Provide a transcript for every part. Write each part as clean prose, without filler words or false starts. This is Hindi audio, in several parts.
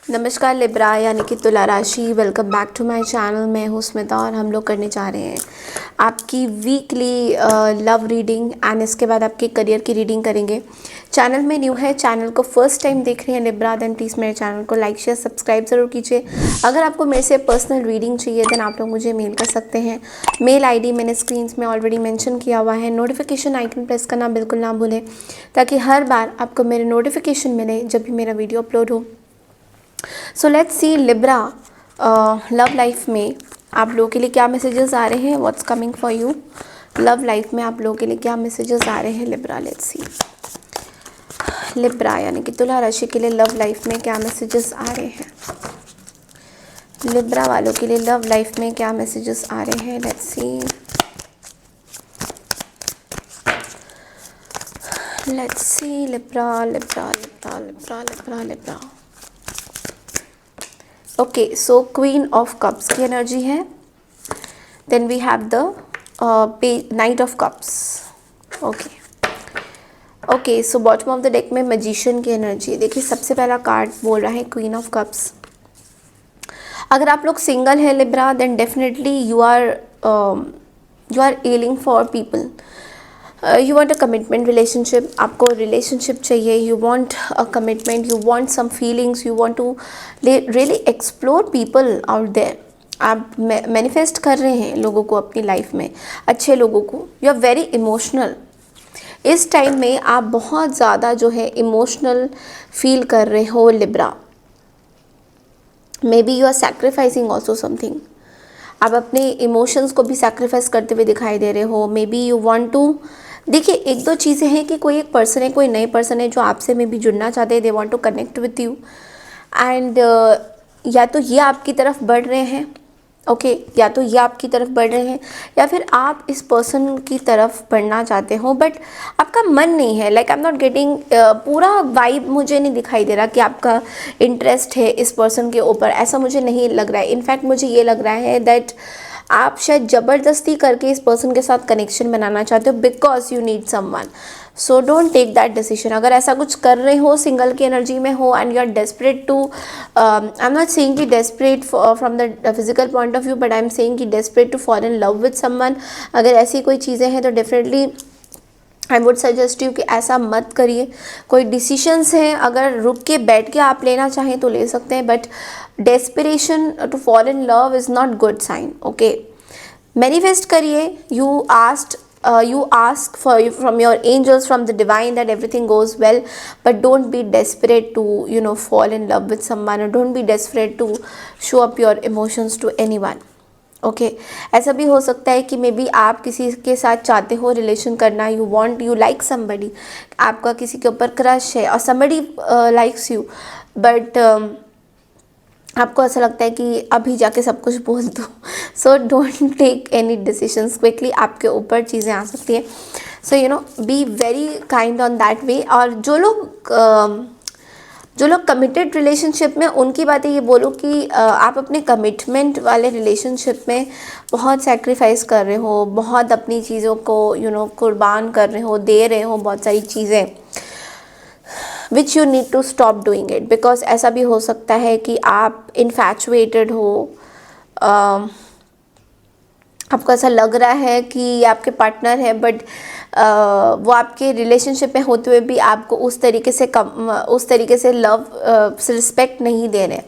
नमस्कार लिब्रा यानी कि तुला राशि। Welcome back to my channel. मैं हूँ स्मिता और हम लोग करने जा रहे हैं आपकी वीकली लव रीडिंग एंड इसके बाद आपके करियर की रीडिंग करेंगे। चैनल में न्यू है, चैनल को फर्स्ट टाइम देख रहे हैं लिब्रा, देन प्लीज़ मेरे चैनल को लाइक शेयर सब्सक्राइब ज़रूर कीजिए। अगर आपको मेरे से पर्सनल रीडिंग चाहिए देन आप लोग मुझे मेल कर सकते हैं। मेल आईडी मैंने स्क्रीन में ऑलरेडी मेंशन किया हुआ है। नोटिफिकेशन आइकन प्रेस करना बिल्कुल ना भूलें ताकि हर बार आपको मेरे नोटिफिकेशन मिले जब भी मेरा वीडियो अपलोड हो। So let's see Libra, love life में आप लोगों के लिए क्या मैसेजेस आ रहे हैं। What's coming for you love life में आप लोगों के लिए क्या मैसेजेस आ रहे हैं लिब्रा। लेट्स सी लिब्रा यानी कि तुला राशि के लिए लव लाइफ में क्या मैसेजेस आ रहे हैं। लिब्रा वालों के लिए लव लाइफ में क्या मैसेजेस आ रहे हैं। Let's see Libra Libra Libra Libra Libra Libra. Okay, so queen of cups की एनर्जी है। Then we have the knight of cups. Okay, so bottom of the deck में मैजिशियन की एनर्जी है। देखिए सबसे पहला कार्ड बोल रहा है क्वीन ऑफ कप्स। अगर आप लोग सिंगल है Libra then definitely you are ailing for people. You want a commitment relationship. आपको रिलेशनशिप चाहिए। You want a commitment, you want some feelings, you want to really explore people out there. आप मैनिफेस्ट कर रहे हैं लोगों को अपनी लाइफ में, अच्छे लोगों को। You are very emotional. इस टाइम में आप बहुत ज़्यादा जो है इमोशनल फील कर रहे हो Libra. Maybe you are sacrificing also something. आप अपने इमोशंस को भी सैक्रिफाइस करते हुए दिखाई दे रहे हो। Maybe you want to, देखिए एक दो चीज़ें हैं कि कोई एक पर्सन है, कोई नए पर्सन है जो आपसे में भी जुड़ना चाहते हैं। They want to connect with you and या तो ये आपकी तरफ बढ़ रहे हैं, ओके, या तो ये आपकी तरफ बढ़ रहे हैं या फिर आप इस पर्सन की तरफ बढ़ना चाहते हो बट आपका मन नहीं है। Like I am not getting, पूरा वाइब मुझे नहीं दिखाई दे रहा कि आपका इंटरेस्ट है इस पर्सन के ऊपर। ऐसा मुझे नहीं लग रहा है। इनफैक्ट मुझे ये लग रहा है दैट आप शायद ज़बरदस्ती करके इस पर्सन के साथ कनेक्शन बनाना चाहते हो because you need someone. So don't take that decision. अगर ऐसा कुछ कर रहे हो, सिंगल की एनर्जी में हो and you are desperate to, I am not saying कि desperate from the physical point of view but I am saying कि desperate to fall in love with someone. अगर ऐसी कोई चीज़ें हैं तो definitely I would suggest you कि ऐसा मत करिए। कोई डिसीशंस हैं अगर रुक के बैठ के आप लेना चाहें तो ले सकते हैं but desperation to fall in love is not good sign. Okay, manifest करिए। You ask from your angels, from the divine, that everything goes well, but don't be desperate to fall in love with someone, or don't be desperate to show up your emotions to anyone. Okay, ऐसा भी हो सकता है कि मे बी आप किसी के साथ चाहते हो रिलेशन करना, यू लाइक समबडी, आपका किसी के ऊपर क्रश है और समबडी लाइक्स यू बट आपको ऐसा लगता है कि अभी जाके सब कुछ बोल दो। So don't take any decisions quickly, आपके ऊपर चीज़ें आ सकती हैं। So be very kind on that way. और जो लोग कमिटेड रिलेशनशिप में, उनकी बातें ये बोलो कि आप अपने कमिटमेंट वाले रिलेशनशिप में बहुत सेक्रीफाइस कर रहे हो, बहुत अपनी चीज़ों को कुर्बान कर रहे हो, दे रहे हो बहुत सारी चीज़ें, which you need to stop doing it. Because ऐसा भी हो सकता है कि आप इन्फैचुएटेड हो, आपको ऐसा लग रहा है कि आपके पार्टनर है बट वो आपके रिलेशनशिप में होते हुए भी आपको उस तरीके से लव से रिस्पेक्ट नहीं दे रहे।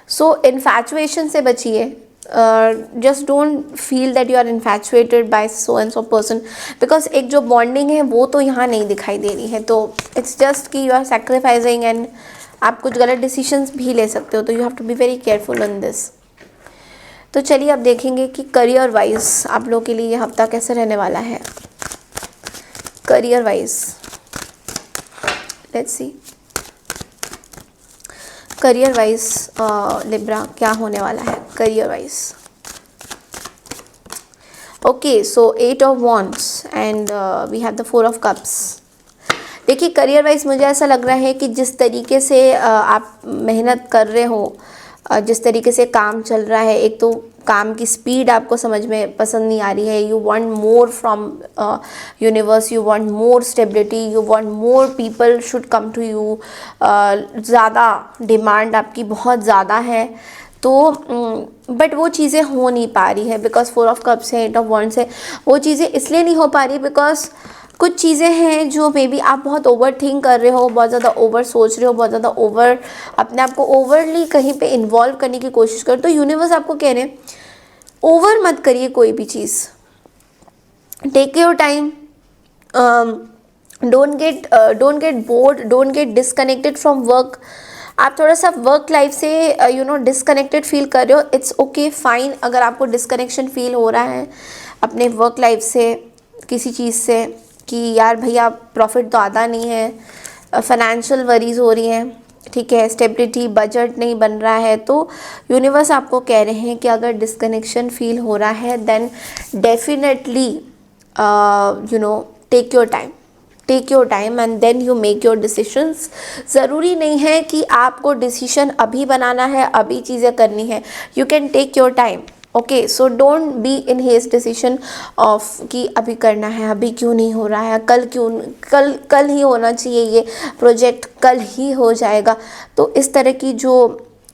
सो इन्फैचुएशन से बचिए। Just don't feel that you are infatuated by so and so person because एक जो बॉन्डिंग है वो तो यहाँ नहीं दिखाई दे रही है। तो इट्स जस्ट कि यू आर सैक्रिफाइसिंग एंड आप कुछ गलत डिसीजंस भी ले सकते हो। तो you have to be very careful on this. तो चलिए अब देखेंगे कि करियर वाइज आप लोगों के लिए ये हफ्ता कैसे रहने वाला है। Career wise let's see, career wise Libra क्या होने वाला है career wise. Okay, so 8 of wands and we have the 4 of cups. देखिए करियर वाइज मुझे ऐसा लग रहा है कि जिस तरीके से आप मेहनत कर रहे हो, जिस तरीके से काम चल रहा है, एक तो काम की स्पीड आपको समझ में पसंद नहीं आ रही है, you want more from universe, you want more stability, you want more people should come to you, ज़्यादा डिमांड आपकी बहुत ज़्यादा है, तो बट वो चीज़ें हो नहीं पा रही है बिकॉज 4 ऑफ कप्स है, 8 ऑफ वॉन्ड्स है। वो चीज़ें इसलिए नहीं हो पा रही बिकॉज कुछ चीज़ें हैं जो मे बी आप बहुत ओवर थिंक कर रहे हो, बहुत ज़्यादा ओवर सोच रहे हो, बहुत ज़्यादा ओवर अपने आप को ओवरली कहीं पे इन्वॉल्व करने की कोशिश कर। तो यूनिवर्स आपको कह रहे हैं ओवर मत करिए कोई भी चीज़, take your time, don't get bored, don't get disconnected from work. आप थोड़ा सा वर्क लाइफ से डिसकनेक्टेड फील कर रहे हो, इट्स ओके फाइन। अगर आपको डिसकनेक्शन फील हो रहा है अपने वर्क लाइफ से, किसी चीज़ से, कि यार भैया प्रॉफिट तो आता नहीं है, फाइनेंशियल वरीज हो रही हैं, ठीक है, स्टेबिलिटी, बजट नहीं बन रहा है, तो यूनिवर्स आपको कह रहे हैं कि अगर डिसकनेक्शन फील हो रहा है then definitely take your time and then you make your decisions. ज़रूरी नहीं है कि आपको डिसीजन अभी बनाना है, अभी चीज़ें करनी है, you can take your time, okay. So don't be in haste decision of कि अभी करना है, अभी क्यों नहीं हो रहा है, कल ही होना चाहिए, ये प्रोजेक्ट कल ही हो जाएगा। तो इस तरह की जो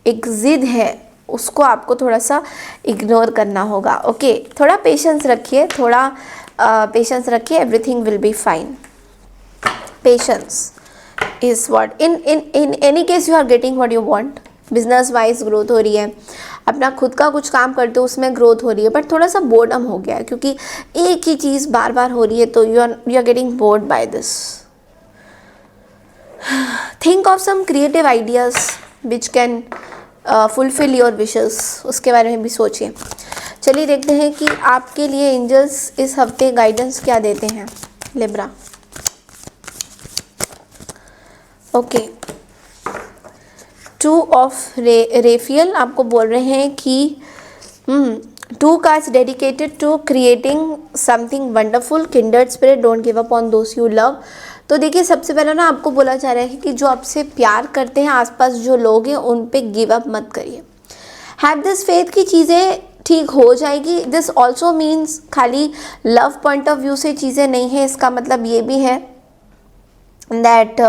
एक ज़िद है उसको आपको थोड़ा सा इग्नोर करना होगा, ओके। थोड़ा पेशेंस रखिए, everything will be fine. Patience is what in any case you are getting what you want। Business wise growth हो रही है, अपना खुद का कुछ काम करते हो उसमें ग्रोथ हो रही है, बट थोड़ा सा बोर्डम हो गया है क्योंकि एक ही चीज़ बार बार हो रही है, तो you are getting bored by this. Think of some creative ideas which can fulfil your wishes, उसके बारे में भी सोचिए। चलिए देखते हैं कि आपके लिए एंजल्स इस हफ्ते गाइडेंस क्या देते हैं लिब्रा। ओके, 2 ऑफ रेफियल आपको बोल रहे हैं कि 2 cards dedicated to creating something wonderful, kindred spirit, don't give up on those you love. तो देखिए सबसे पहले ना आपको बोला जा रहा है कि जो आपसे प्यार करते हैं, आसपास जो लोग हैं, उन पे गिव अप मत करिए। हैव दिस फेथ की चीज़ें ठीक हो जाएगी। दिस ऑल्सो मीन्स खाली लव पॉइंट ऑफ व्यू से चीज़ें नहीं है, इसका मतलब ये भी है दैट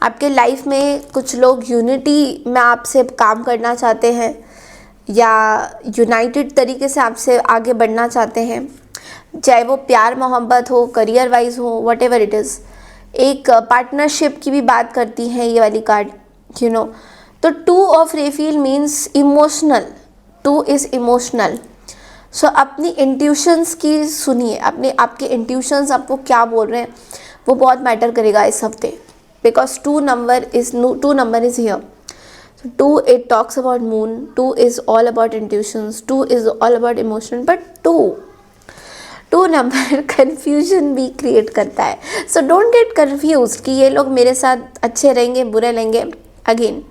आपके लाइफ में कुछ लोग यूनिटी में आपसे काम करना चाहते हैं या यूनाइटेड तरीके से आपसे आगे बढ़ना चाहते हैं, चाहे वो प्यार मोहब्बत हो, करियर वाइज हो, वट एवर इट इज़। एक पार्टनरशिप की भी बात करती है ये वाली कार्ड, तो 2 of refill means emotional, 2 is emotional. So अपनी इंट्यूशंस की सुनिए, आपके इंट्यूशंस आपको क्या बोल रहे हैं वो बहुत मैटर करेगा इस हफ्ते, because 2 number is here। So 2, it talks about moon, 2 is all about intuitions, 2 is all about emotion, but 2 number confusion भी create करता है। So don't get confused कि ये लोग मेरे साथ अच्छे रहेंगे, बुरे रहेंगे। Again,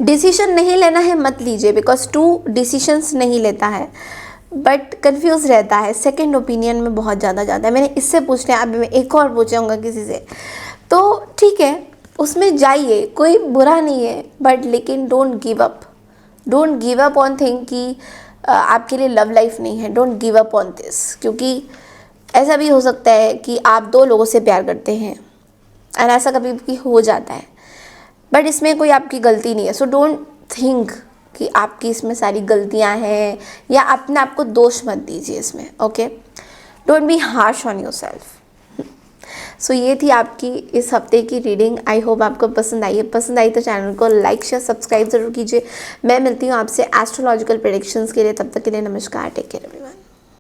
डिसीजन नहीं लेना है मत लीजिए, बिकॉज 2 डिसीजंस नहीं लेता है बट कंफ्यूज रहता है, सेकंड ओपिनियन में बहुत ज़्यादा जाता है। मैंने इससे पूछना है, अभी मैं एक और पूछूंगा किसी से, तो ठीक है उसमें जाइए, कोई बुरा नहीं है, बट लेकिन don't give up on thing कि आपके लिए लव लाइफ नहीं है। Don't give up on this, क्योंकि ऐसा भी हो सकता है कि आप 2 लोगों से प्यार करते हैं और ऐसा कभी भी हो जाता है, बट इसमें कोई आपकी गलती नहीं है। सो डोंट थिंक कि आपकी इसमें सारी गलतियां हैं या अपने आप को दोष मत दीजिए इसमें, okay. Don't be harsh on yourself. So ये थी आपकी इस हफ्ते की रीडिंग। आई होप आपको पसंद आई है। पसंद आई तो चैनल को लाइक शेयर सब्सक्राइब ज़रूर कीजिए। मैं मिलती हूँ आपसे एस्ट्रोलॉजिकल प्रेडिक्शंस के लिए, तब तक के लिए नमस्कार, टेक केयर।